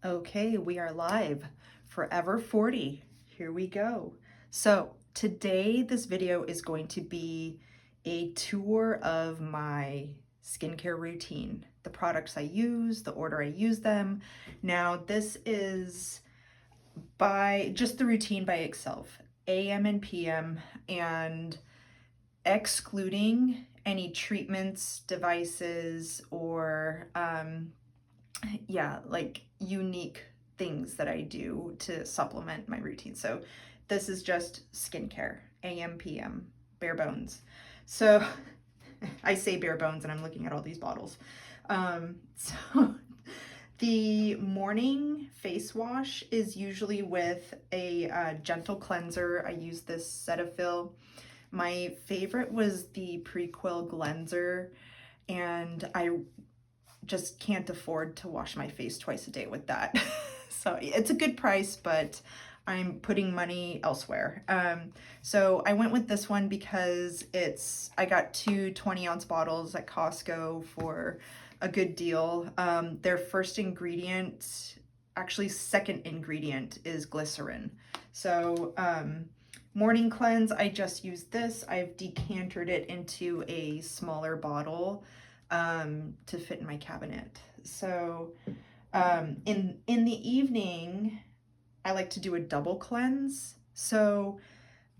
Okay, we are live. Forever 40. Here we go. So today this video is going to be a tour of my skincare routine, the products I use, the order I use them. Now this is by just the routine by itself, AM and PM, and excluding any treatments, devices, or like unique things that I do to supplement my routine. So this is just skincare, AM, PM, bare bones. So I say bare bones and I'm looking at all these bottles. So the morning face wash is usually with a gentle cleanser. I use this Cetaphil. My favorite was the Prequel Cleanser, and I just can't afford to wash my face twice a day with that. So it's a good price, but I'm putting money elsewhere. So I went with this one because I got two 20-ounce bottles at Costco for a good deal. Their first ingredient, actually second ingredient, is glycerin. So morning cleanse, I just used this. I've decanted it into a smaller bottle to fit in my cabinet. So in the evening, I like to do a double cleanse. So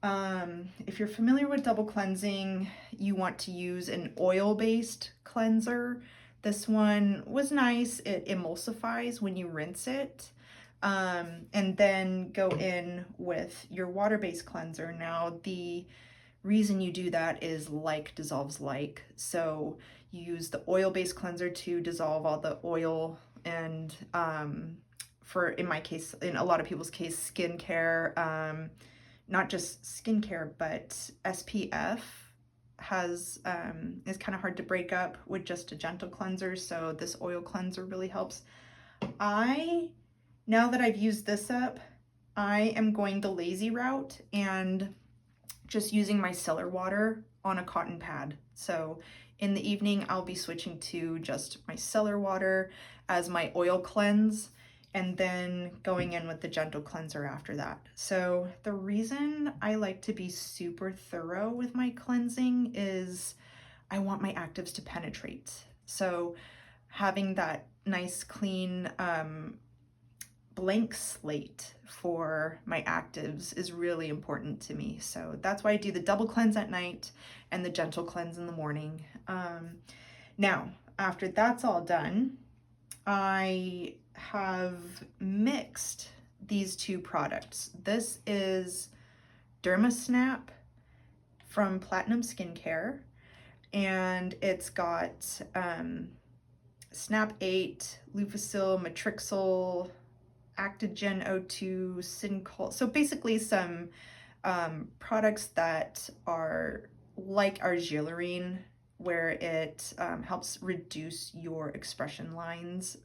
if you're familiar with double cleansing, you want to use an oil-based cleanser. This one was nice. It emulsifies when you rinse it. And then go in with your water-based cleanser. Now, the reason you do that is like dissolves like. So you use the oil-based cleanser to dissolve all the oil and in my case, in a lot of people's case, skincare, not just skincare, but SPF is kind of hard to break up with just a gentle cleanser. So this oil cleanser really helps. Now that I've used this up, I am going the lazy route and just using my cellar water on a cotton pad. So in the evening, I'll be switching to just my cellar water as my oil cleanse, and then going in with the gentle cleanser after that. So the reason I like to be super thorough with my cleansing is I want my actives to penetrate. So having that nice clean blank slate for my actives is really important to me. So that's why I do the double cleanse at night and the gentle cleanse in the morning. Now, after that's all done, I have mixed these two products. This is DermaSnap from Platinum Skincare, and it's got Snap 8, Lufacil, Matrixyl, Actigen O2, Syncol. So basically some products that are like Argilarine, where it helps reduce your expression lines.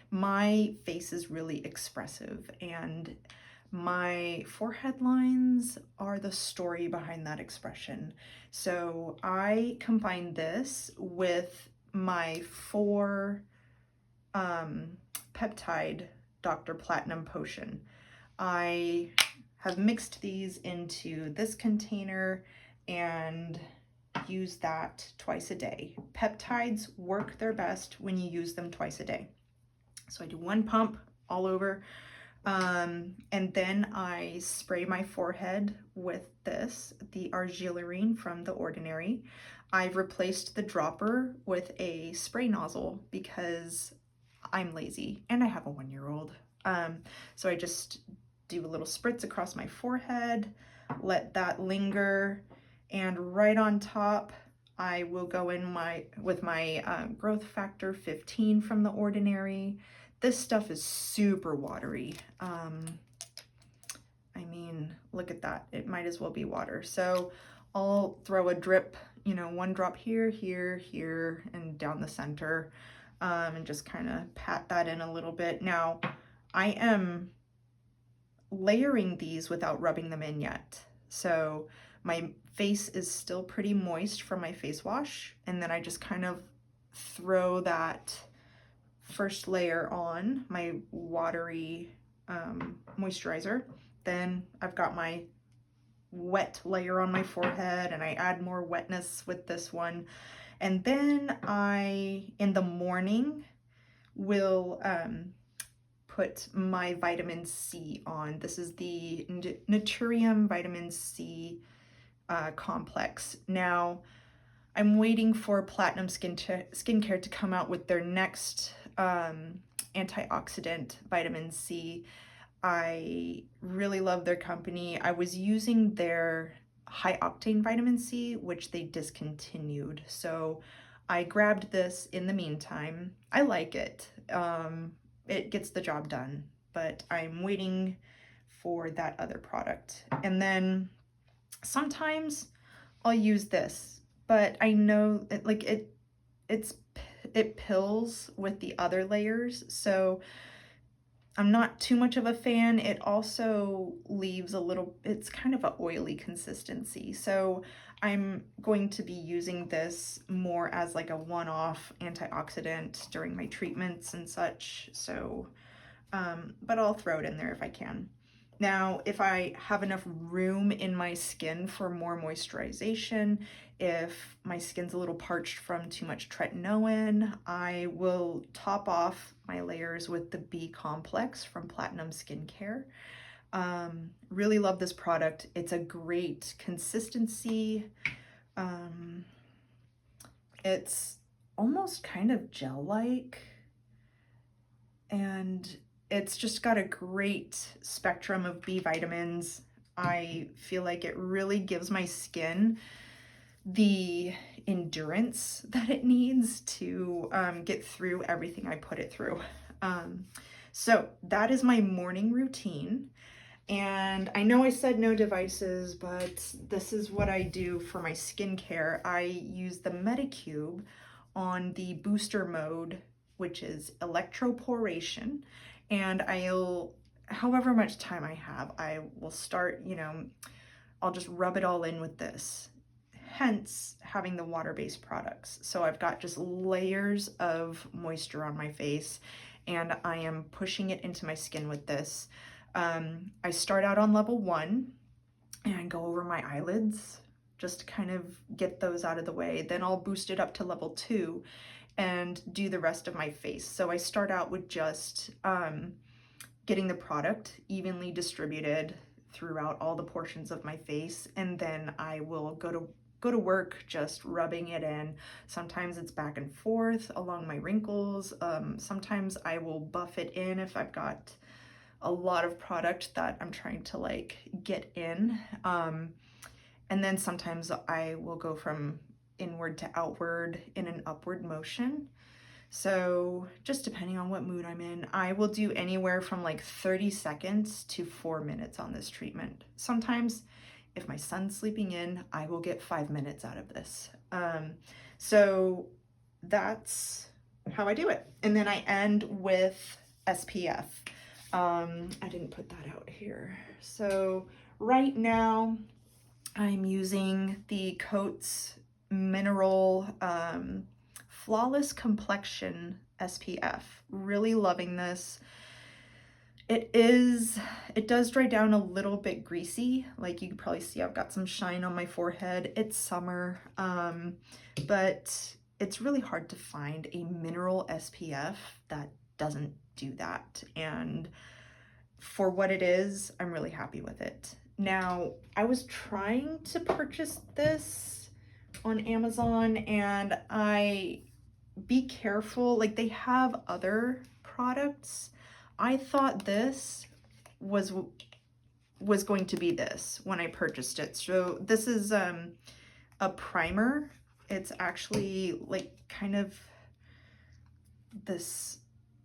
My face is really expressive, and my forehead lines are the story behind that expression. So I combine this with my 4 peptide Dr. Platinum Potion. I have mixed these into this container and use that twice a day. Peptides work their best when you use them twice a day. So I do 1 pump all over, and then I spray my forehead with the Argilarine from The Ordinary. I've replaced the dropper with a spray nozzle because I'm lazy and I have a 1-year-old. So I just do a little spritz across my forehead, let that linger, and right on top, I will go in with my Growth Factor 15 from The Ordinary. This stuff is super watery. I mean, look at that. It might as well be water. So I'll throw a drip, 1 drop here, here, here, and down the center, and just kind of pat that in a little bit. Now, I am layering these without rubbing them in yet. So my face is still pretty moist from my face wash, and then I just kind of throw that first layer on, my watery moisturizer. Then I've got my wet layer on my forehead, and I add more wetness with this one. And then I, in the morning, will put my vitamin C on. This is the Naturium Vitamin C complex. Now, I'm waiting for Platinum Skincare to come out with their next antioxidant vitamin C. I really love their company. I was using their high octane vitamin C, which they discontinued. So I grabbed this in the meantime. I like it. It gets the job done, but I'm waiting for that other product. And then sometimes I'll use this, but I know it pills with the other layers, so I'm not too much of a fan. It also leaves a little, it's kind of an oily consistency. So I'm going to be using this more as like a one-off antioxidant during my treatments and such. So, but I'll throw it in there if I can. Now, if I have enough room in my skin for more moisturization, if my skin's a little parched from too much tretinoin, I will top off my layers with the B complex from Platinum Skincare. Really love this product. It's a great consistency. It's almost kind of gel-like, and it's just got a great spectrum of B vitamins. I feel like it really gives my skin the endurance that it needs to get through everything I put it through. So that is my morning routine. And I know I said no devices, but this is what I do for my skincare. I use the Medicube on the booster mode, which is electroporation. And I'll, however much time I have, I will start, I'll just rub it all in with this. Hence having the water-based products. So I've got just layers of moisture on my face, and I am pushing it into my skin with this. I start out on level 1 and go over my eyelids just to kind of get those out of the way. Then I'll boost it up to level 2 and do the rest of my face. So I start out with just getting the product evenly distributed throughout all the portions of my face, and then I will go to work just rubbing it in. Sometimes it's back and forth along my wrinkles. Sometimes I will buff it in if I've got a lot of product that I'm trying to like get in. And then sometimes I will go from inward to outward in an upward motion. So just depending on what mood I'm in, I will do anywhere from like 30 seconds to 4 minutes on this treatment. Sometimes if my son's sleeping in, I will get 5 minutes out of this. So that's how I do it. And then I end with SPF. I didn't put that out here. So right now I'm using the Coats Mineral Flawless Complexion SPF. Really loving this. It does dry down a little bit greasy. Like you can probably see I've got some shine on my forehead. It's summer, but it's really hard to find a mineral SPF that doesn't do that. And for what it is, I'm really happy with it. Now, I was trying to purchase this on Amazon, and be careful, like they have other products. I thought this was going to be this when I purchased it. So this is a primer. It's actually like kind of this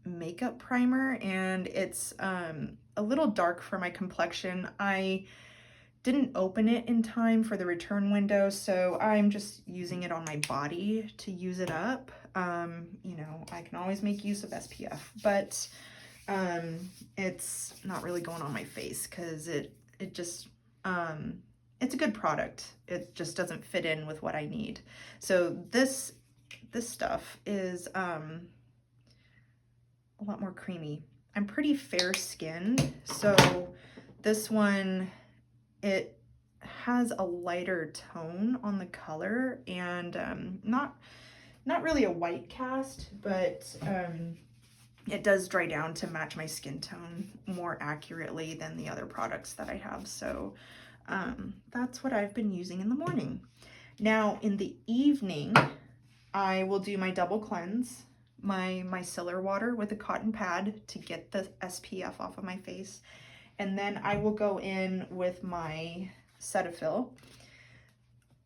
makeup primer, and it's a little dark for my complexion. I didn't open it in time for the return window, so I'm just using it on my body to use it up. I can always make use of SPF, but it's not really going on my face because it just it's a good product. It just doesn't fit in with what I need. So this stuff is a lot more creamy. I'm pretty fair skinned, so this one, it has a lighter tone on the color, and not really a white cast, but it does dry down to match my skin tone more accurately than the other products that I have. So that's what I've been using in the morning. Now in the evening, I will do my double cleanse, my micellar water with a cotton pad to get the SPF off of my face. And then I will go in with my Cetaphil.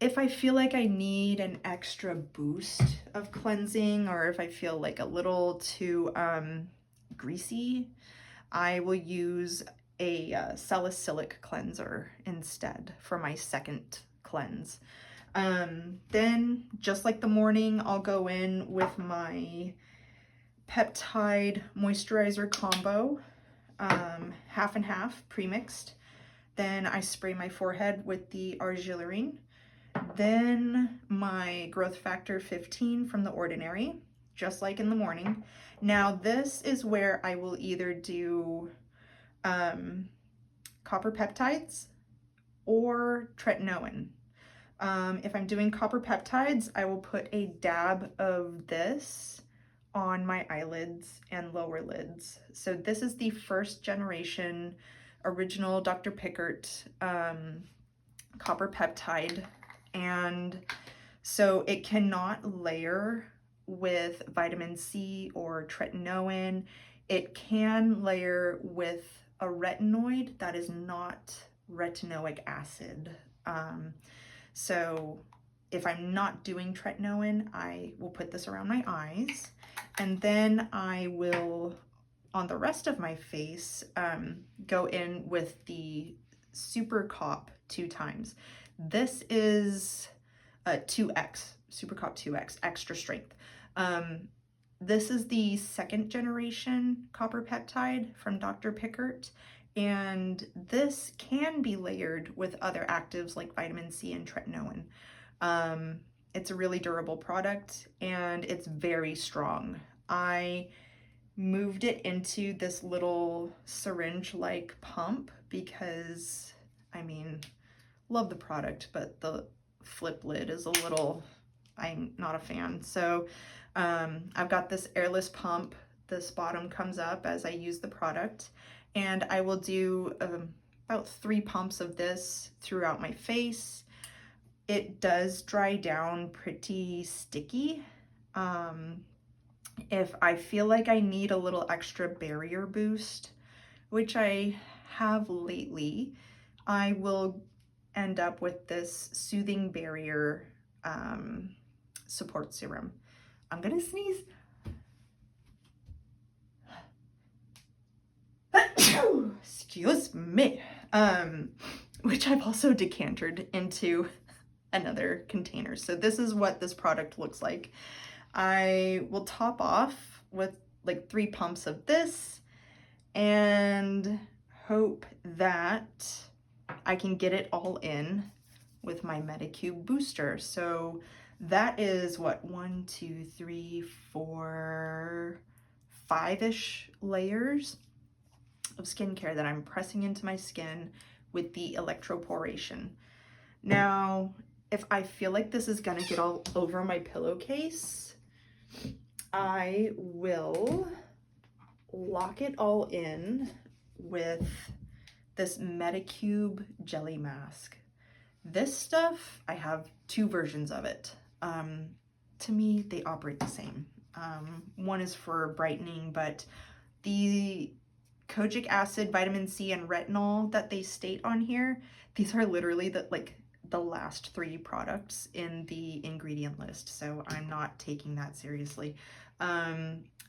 If I feel like I need an extra boost of cleansing, or if I feel like a little too greasy, I will use a salicylic cleanser instead for my second cleanse. Then, just like the morning, I'll go in with my peptide moisturizer combo, half and half pre-mixed. Then I spray my forehead with the Argilarine. Then my Growth Factor 15 from The Ordinary, just like in the morning. Now this is where I will either do copper peptides or tretinoin. If I'm doing copper peptides, I will put a dab of this on my eyelids and lower lids. So this is the first generation original Dr. Pickert copper peptide, and so it cannot layer with vitamin C or tretinoin. It can layer with a retinoid that is not retinoic acid. So if I'm not doing tretinoin, I will put this around my eyes, and then I will, on the rest of my face, go in with the Super Cop 2 times. This is a 2X, Super Cop 2X, extra strength. This is the second generation copper peptide from Dr. Pickert, and this can be layered with other actives like vitamin C and tretinoin. It's a really durable product, and it's very strong. I moved it into this little syringe-like pump because, I mean, love the product, but the flip lid is a little, I'm not a fan. So I've got this airless pump. This bottom comes up as I use the product, and I will do about 3 pumps of this throughout my face. It does dry down pretty sticky. If I feel like I need a little extra barrier boost, which I have lately, I will end up with this Soothing Barrier support serum. I'm gonna sneeze. Excuse me. Which I've also decanted into another container. So this is what this product looks like. I will top off with like 3 pumps of this and hope that I can get it all in with my Medicube booster. So that is what, 1, 2, 3, 4, 5-ish layers of skincare that I'm pressing into my skin with the electroporation. Now, if I feel like this is gonna get all over my pillowcase, I will lock it all in with this Medicube jelly mask. This stuff, I have 2 versions of it. To me, they operate the same. One is for brightening, but the kojic acid, vitamin C, and retinol that they state on here, these are literally the last 3 products in the ingredient list, so I'm not taking that seriously.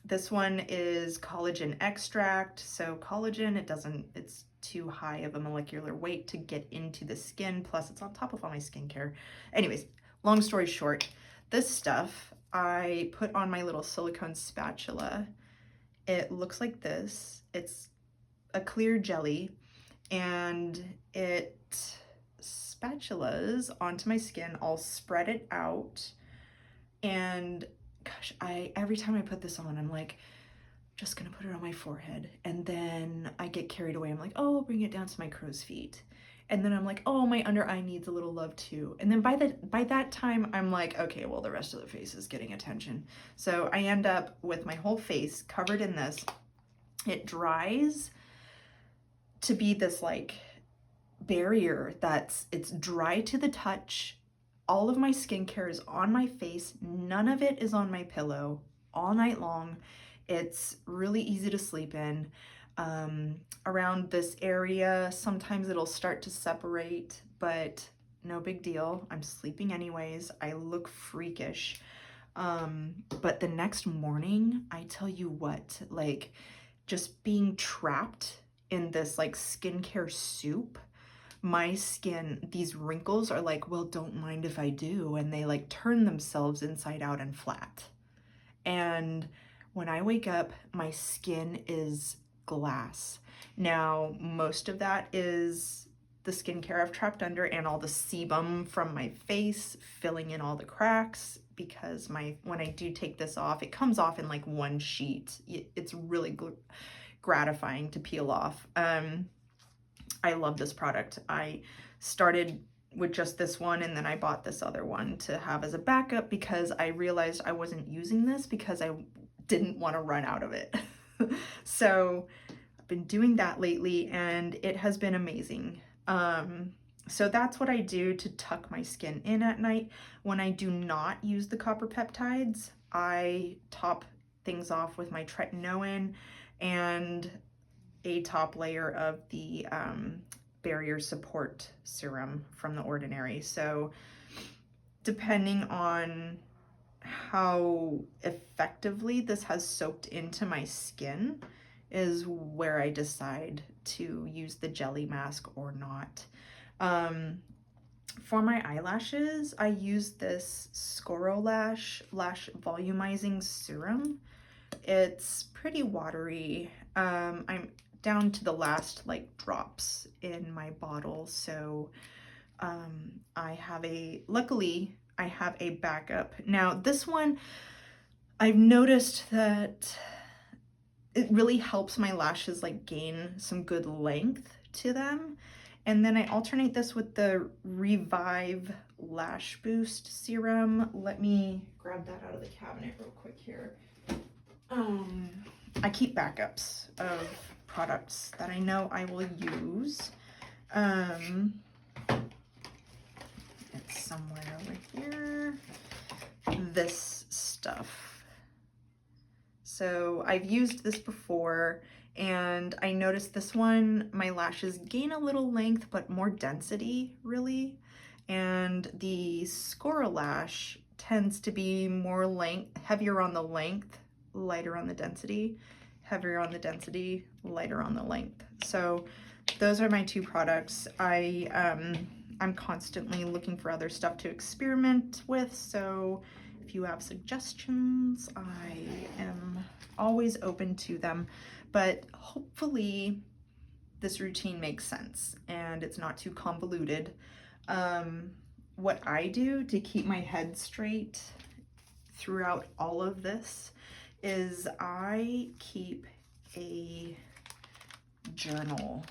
This one is collagen extract, so collagen, it's too high of a molecular weight to get into the skin, plus it's on top of all my skincare. Anyways, long story short, this stuff I put on my little silicone spatula. It looks like this. It's a clear jelly, and it spatulas onto my skin. I'll spread it out, and gosh, every time I put this on, I'm like, just gonna put it on my forehead. And then I get carried away. I'm like, oh, I'll bring it down to my crow's feet. And then I'm like, oh, my under eye needs a little love too. And then by that time, I'm like, okay, well, the rest of the face is getting attention. So I end up with my whole face covered in this. It dries to be this like barrier it's dry to the touch. All of my skincare is on my face. None of it is on my pillow all night long. It's really easy to sleep in. Around this area, sometimes it'll start to separate, but no big deal. I'm sleeping anyways. I look freakish. But the next morning, I tell you what, like just being trapped in this like skincare soup, my skin, these wrinkles are like, well, don't mind if I do. And they like turn themselves inside out and flat. And when I wake up, my skin is glass. Now, most of that is the skincare I've trapped under and all the sebum from my face filling in all the cracks, because when I do take this off, it comes off in like one sheet. It's really gratifying to peel off. I love this product. I started with just this one, and then I bought this other one to have as a backup because I realized I wasn't using this because I didn't want to run out of it. So I've been doing that lately and it has been amazing. So that's what I do to tuck my skin in at night. When I do not use the copper peptides, I top things off with my tretinoin and a top layer of the barrier support serum from The Ordinary. So depending on how effectively this has soaked into my skin is where I decide to use the jelly mask or not. For my eyelashes, I use this Scoro-Lash Lash Volumizing Serum. It's pretty watery. I'm down to the last like drops in my bottle, so luckily I have a backup. Now this one, I've noticed that it really helps my lashes like gain some good length to them. And then I alternate this with the Revive Lash Boost Serum. Let me grab that out of the cabinet real quick here. I keep backups of products that I know I will use. It's somewhere over here. This stuff. So I've used this before and I noticed this one, my lashes gain a little length, but more density really. And the Scoro-Lash tends to be more heavier on the length, lighter on the density, heavier on the density, lighter on the length. So those are my two products. I'm constantly looking for other stuff to experiment with, so if you have suggestions, I am always open to them. But hopefully this routine makes sense and it's not too convoluted. What I do to keep my head straight throughout all of this is I keep a journal.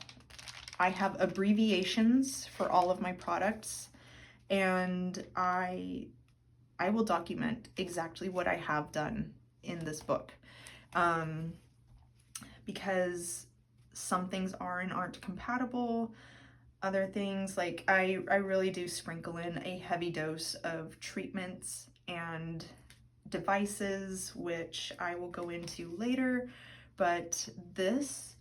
I have abbreviations for all of my products, and I will document exactly what I have done in this book, because some things are and aren't compatible. Other things, like I really do sprinkle in a heavy dose of treatments and devices, which I will go into later, but this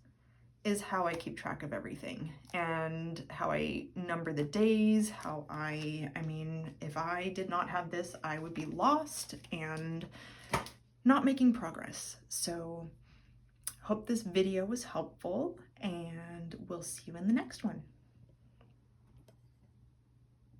is how I keep track of everything and how I number the days, I mean, if I did not have this, I would be lost and not making progress. So hope this video was helpful and we'll see you in the next one.